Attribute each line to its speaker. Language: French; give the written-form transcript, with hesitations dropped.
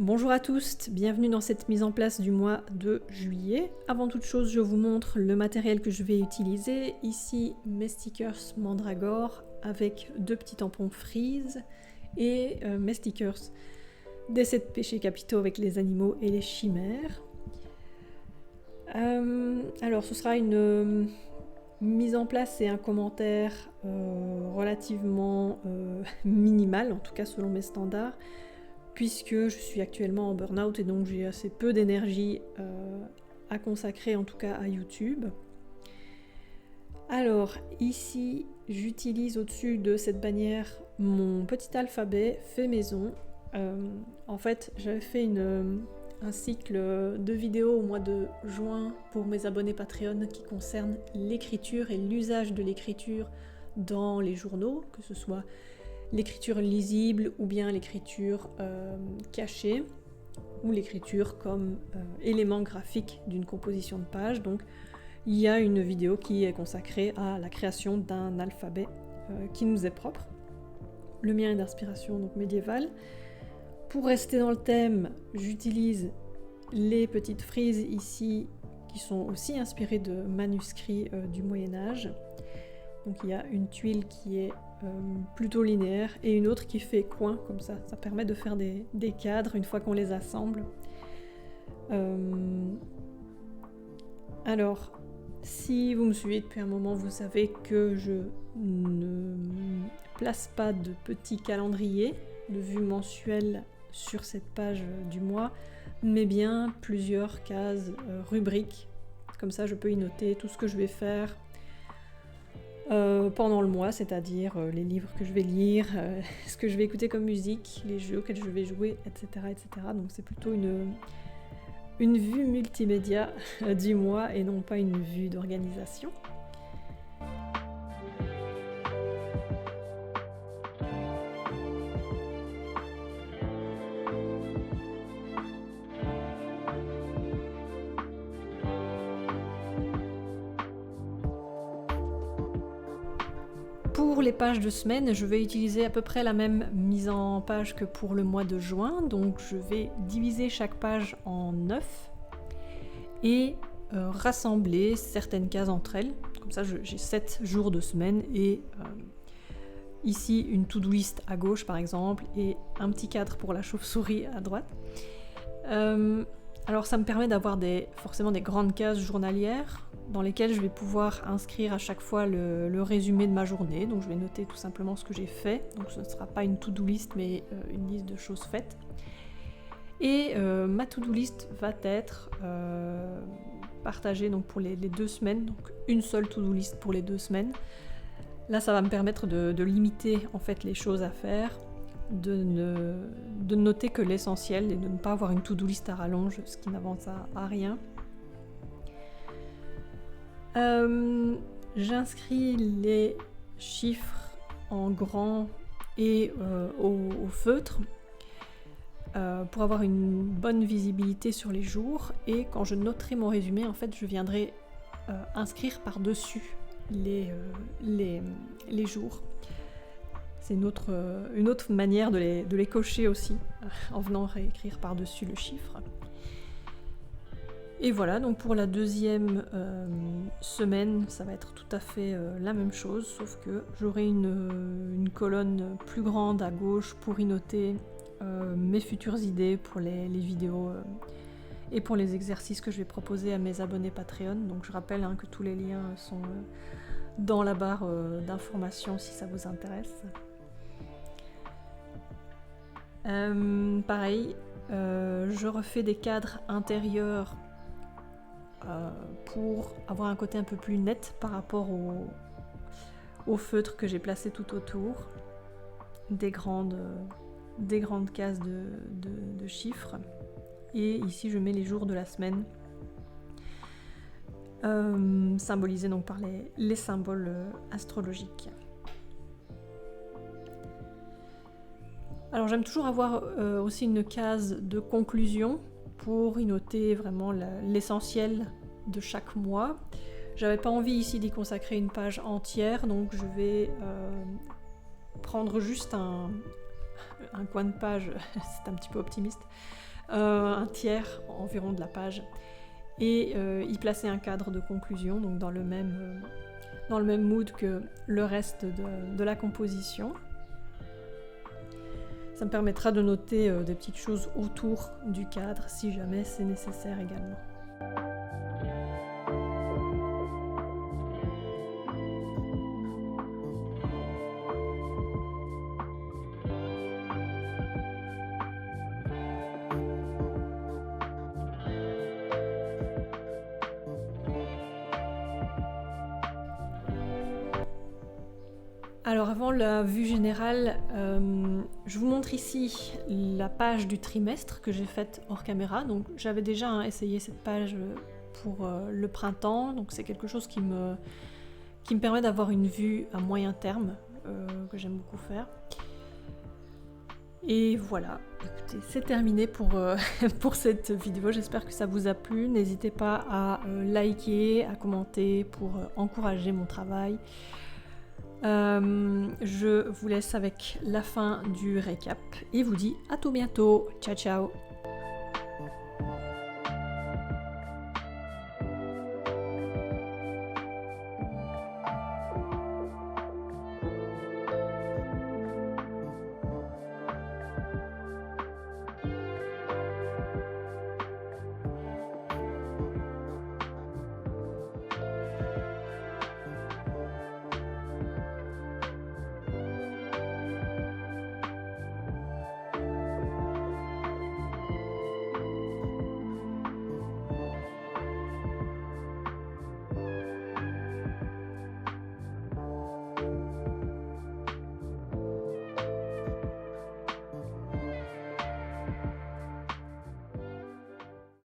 Speaker 1: Bonjour à tous, bienvenue dans cette mise en place du mois de juillet. Avant toute chose, je vous montre le matériel que je vais utiliser. Ici, mes stickers Mandragore avec deux petits tampons Freeze et mes stickers des 7 péchés capitaux avec les animaux et les chimères. Alors, ce sera une mise en place et un commentaire relativement minimal, en tout cas selon mes standards, puisque je suis actuellement en burn-out et donc j'ai assez peu d'énergie à consacrer, en tout cas à YouTube. Alors ici, j'utilise au-dessus de cette bannière mon petit alphabet fait maison. En fait, j'avais fait un cycle de vidéos au mois de juin pour mes abonnés Patreon qui concerne l'écriture et l'usage de l'écriture dans les journaux, que ce soit l'écriture lisible ou bien l'écriture cachée ou l'écriture comme élément graphique d'une composition de page. Donc il y a une vidéo qui est consacrée à la création d'un alphabet qui nous est propre. Le mien est d'inspiration donc médiévale. Pour rester dans le thème, j'utilise les petites frises ici qui sont aussi inspirées de manuscrits du Moyen-Âge. Donc il y a une tuile qui est plutôt linéaire et une autre qui fait coin, comme ça permet de faire des cadres une fois qu'on les assemble. Alors, si vous me suivez depuis un moment, vous savez que je ne place pas de petit calendrier de vue mensuelle sur cette page du mois, mais bien plusieurs cases rubriques. Comme ça, je peux y noter tout ce que je vais faire pendant le mois, c'est-à-dire les livres que je vais lire, ce que je vais écouter comme musique, les jeux auxquels je vais jouer, etc. etc. Donc c'est plutôt une vue multimédia du mois et non pas une vue d'organisation. Pour les pages de semaine, je vais utiliser à peu près la même mise en page que pour le mois de juin. Donc je vais diviser chaque page en 9 et rassembler certaines cases entre elles. Comme ça, j'ai 7 jours de semaine et ici une to-do list à gauche par exemple et un petit cadre pour la chauve-souris à droite. Alors ça me permet d'avoir forcément des grandes cases journalières dans lesquelles je vais pouvoir inscrire à chaque fois le résumé de ma journée. Donc je vais noter tout simplement ce que j'ai fait. Donc ce ne sera pas une to-do list mais une liste de choses faites. Et ma to-do list va être partagée donc, pour les 2 semaines. Donc une seule to-do list pour les 2 semaines. Là ça va me permettre de limiter en fait les choses à faire, de noter que l'essentiel et de ne pas avoir une to-do list à rallonge, ce qui n'avance à rien. J'inscris les chiffres en grand et au feutre pour avoir une bonne visibilité sur les jours, et quand je noterai mon résumé, en fait, je viendrai inscrire par-dessus les jours. C'est une autre manière de les cocher aussi, en venant réécrire par-dessus le chiffre. Et voilà, donc pour la deuxième semaine, ça va être tout à fait la même chose, sauf que j'aurai une colonne plus grande à gauche pour y noter mes futures idées pour les vidéos et pour les exercices que je vais proposer à mes abonnés Patreon. Donc je rappelle que tous les liens sont dans la barre d'informations si ça vous intéresse. Pareil, je refais des cadres intérieurs pour avoir un côté un peu plus net par rapport au feutre que j'ai placé tout autour, des grandes cases de chiffres. Et ici je mets les jours de la semaine, symbolisés donc par les symboles astrologiques. Alors j'aime toujours avoir aussi une case de conclusion pour y noter vraiment l'essentiel de chaque mois. J'avais pas envie ici d'y consacrer une page entière, donc je vais prendre juste un coin de page, c'est un petit peu optimiste, un tiers environ de la page, et y placer un cadre de conclusion, donc dans le même mood que le reste de la composition. Ça me permettra de noter des petites choses autour du cadre si jamais c'est nécessaire également. Alors avant la vue générale, je vous montre ici la page du trimestre que j'ai faite hors caméra. Donc j'avais déjà essayé cette page pour le printemps, donc c'est quelque chose qui me permet d'avoir une vue à moyen terme, que j'aime beaucoup faire. Et voilà, écoutez, c'est terminé pour cette vidéo, j'espère que ça vous a plu. N'hésitez pas à liker, à commenter pour encourager mon travail. Je vous laisse avec la fin du récap et vous dis à tout bientôt. Ciao ciao.